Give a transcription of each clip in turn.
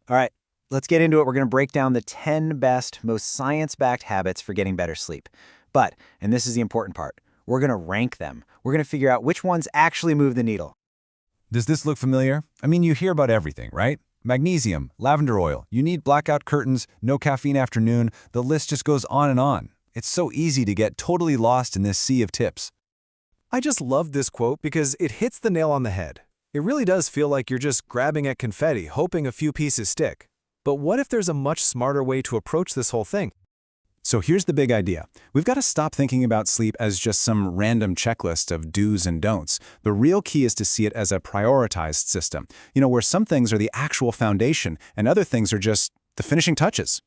All right, let's get into it. We're going to break down the 10 best, most science-backed habits for getting better sleep. But, and this is the important part, we're going to rank them. We're going to figure out which ones actually move the needle. Does this look familiar? I mean, you hear about everything, right? Magnesium, lavender oil, you need blackout curtains, no caffeine afternoon, the list just goes on and on. It's so easy to get totally lost in this sea of tips. I just love this quote because it hits the nail on the head. It really does feel like you're just grabbing at confetti, hoping a few pieces stick. But what if there's a much smarter way to approach this whole thing? So here's the big idea. We've got to stop thinking about sleep as just some random checklist of do's and don'ts. The real key is to see it as a prioritized system, where some things are the actual foundation and other things are just the finishing touches.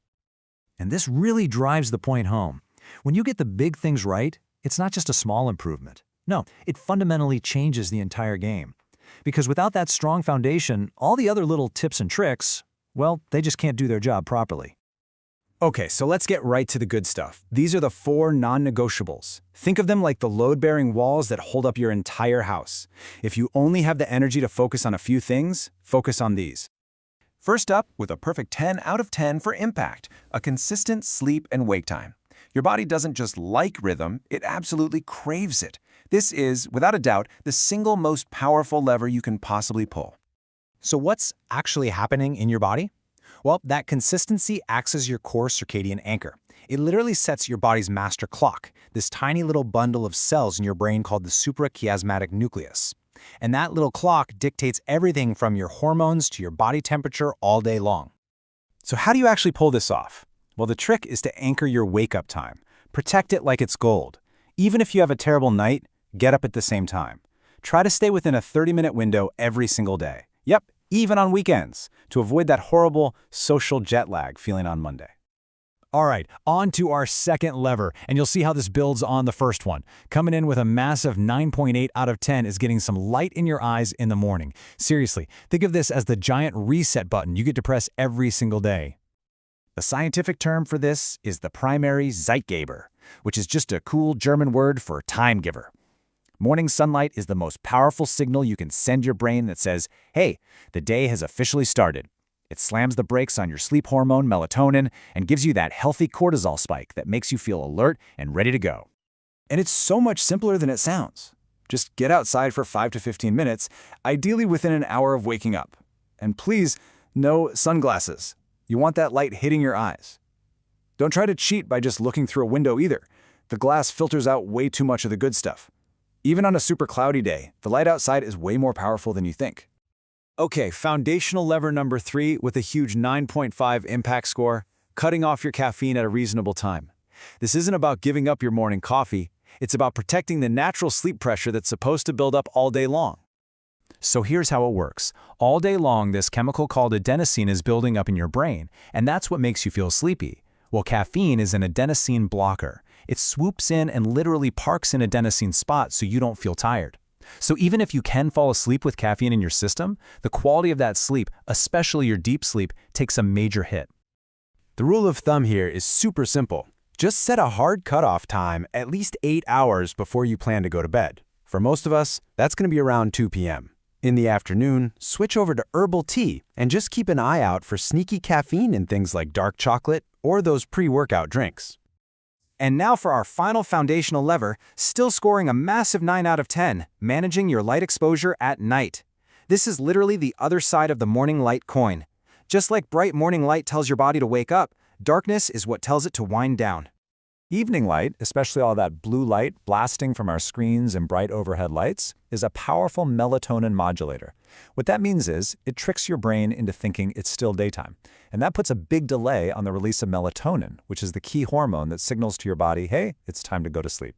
And this really drives the point home. When you get the big things right, it's not just a small improvement. No, it fundamentally changes the entire game. Because without that strong foundation, all the other little tips and tricks, well, they just can't do their job properly. Okay, so let's get right to the good stuff. These are the 4 non-negotiables. Think of them like the load-bearing walls that hold up your entire house. If you only have the energy to focus on a few things, focus on these. First up, with a perfect 10 out of 10 for impact, a consistent sleep and wake time. Your body doesn't just like rhythm, it absolutely craves it. This is, without a doubt, the single most powerful lever you can possibly pull. So what's actually happening in your body? Well, that consistency acts as your core circadian anchor. It literally sets your body's master clock, this tiny little bundle of cells in your brain called the suprachiasmatic nucleus. And that little clock dictates everything from your hormones to your body temperature all day long. So how do you actually pull this off? Well, the trick is to anchor your wake-up time. Protect it like it's gold. Even if you have a terrible night, get up at the same time. Try to stay within a 30-minute window every single day. Yep, even on weekends, to avoid that horrible social jet lag feeling on Monday. All right, on to our second lever, and you'll see how this builds on the first one. Coming in with a massive 9.8 out of 10 is getting some light in your eyes in the morning. Seriously, think of this as the giant reset button you get to press every single day. The scientific term for this is the primary Zeitgeber, which is just a cool German word for time giver. Morning sunlight is the most powerful signal you can send your brain that says, hey, the day has officially started. It slams the brakes on your sleep hormone, melatonin, and gives you that healthy cortisol spike that makes you feel alert and ready to go. And it's so much simpler than it sounds. Just get outside for 5 to 15 minutes, ideally within an hour of waking up. And please, no sunglasses. You want that light hitting your eyes. Don't try to cheat by just looking through a window either. The glass filters out way too much of the good stuff. Even on a super cloudy day, the light outside is way more powerful than you think. Okay, foundational lever number 3 with a huge 9.5 impact score, cutting off your caffeine at a reasonable time. This isn't about giving up your morning coffee, it's about protecting the natural sleep pressure that's supposed to build up all day long. So here's how it works. All day long, this chemical called adenosine is building up in your brain, and that's what makes you feel sleepy. Well, caffeine is an adenosine blocker. It swoops in and literally parks in adenosine spots so you don't feel tired. So even if you can fall asleep with caffeine in your system, the quality of that sleep, especially your deep sleep, takes a major hit. The rule of thumb here is super simple. Just set a hard cutoff time at least 8 hours before you plan to go to bed. For most of us, that's going to be around 2 p.m. In the afternoon, switch over to herbal tea and just keep an eye out for sneaky caffeine in things like dark chocolate or those pre-workout drinks. And now for our final foundational lever, still scoring a massive 9 out of 10, managing your light exposure at night. This is literally the other side of the morning light coin. Just like bright morning light tells your body to wake up, darkness is what tells it to wind down. Evening light, especially all that blue light blasting from our screens and bright overhead lights, is a powerful melatonin modulator. What that means is it tricks your brain into thinking it's still daytime. And that puts a big delay on the release of melatonin, which is the key hormone that signals to your body, hey, it's time to go to sleep.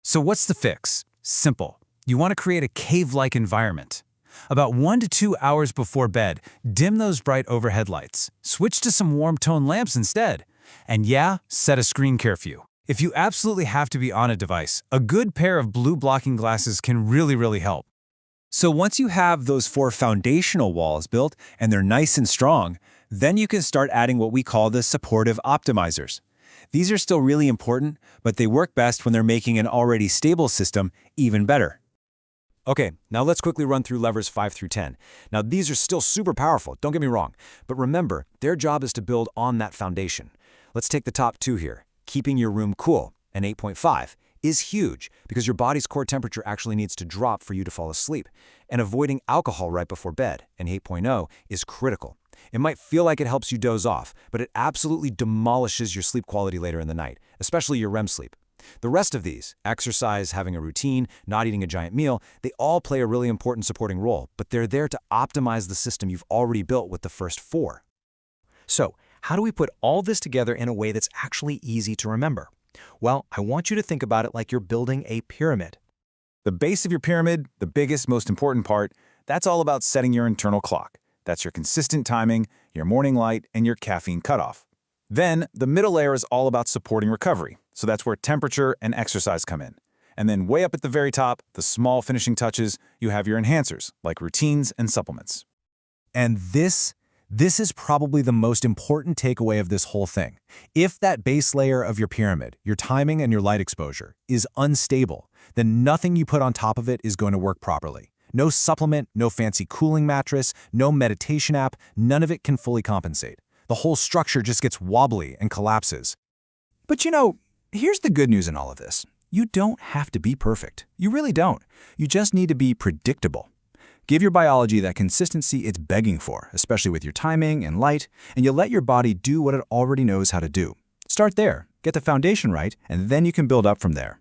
So what's the fix? Simple. You want to create a cave-like environment. About 1 to 2 hours before bed, dim those bright overhead lights. Switch to some warm-tone lamps instead. And yeah, set a screen curfew. If you absolutely have to be on a device, a good pair of blue blocking glasses can really help. So once you have those 4 foundational walls built and they're nice and strong, then you can start adding what we call the supportive optimizers. These are still really important, but they work best when they're making an already stable system even better. Okay, now let's quickly run through levers 5 through 10. Now these are still super powerful, don't get me wrong, but remember, their job is to build on that foundation. Let's take the top 2 here. Keeping your room cool, an 8.5, is huge because your body's core temperature actually needs to drop for you to fall asleep. And avoiding alcohol right before bed, an 8.0, is critical. It might feel like it helps you doze off, but it absolutely demolishes your sleep quality later in the night, especially your REM sleep. The rest of these, exercise, having a routine, not eating a giant meal, they all play a really important supporting role, but they're there to optimize the system you've already built with the first 4. So, how do we put all this together in a way that's actually easy to remember? Well, I want you to think about it like you're building a pyramid. The base of your pyramid, the biggest, most important part, that's all about setting your internal clock. That's your consistent timing, your morning light, and your caffeine cutoff. Then, the middle layer is all about supporting recovery, so that's where temperature and exercise come in. And then way up at the very top, the small finishing touches, you have your enhancers, like routines and supplements. And this is probably the most important takeaway of this whole thing. If that base layer of your pyramid, your timing and your light exposure, is unstable, then nothing you put on top of it is going to work properly. No supplement, no fancy cooling mattress, no meditation app, none of it can fully compensate. The whole structure just gets wobbly and collapses. But here's the good news in all of this. You don't have to be perfect. You really don't. You just need to be predictable. Give your biology that consistency it's begging for, especially with your timing and light, and you'll let your body do what it already knows how to do. Start there, get the foundation right, and then you can build up from there.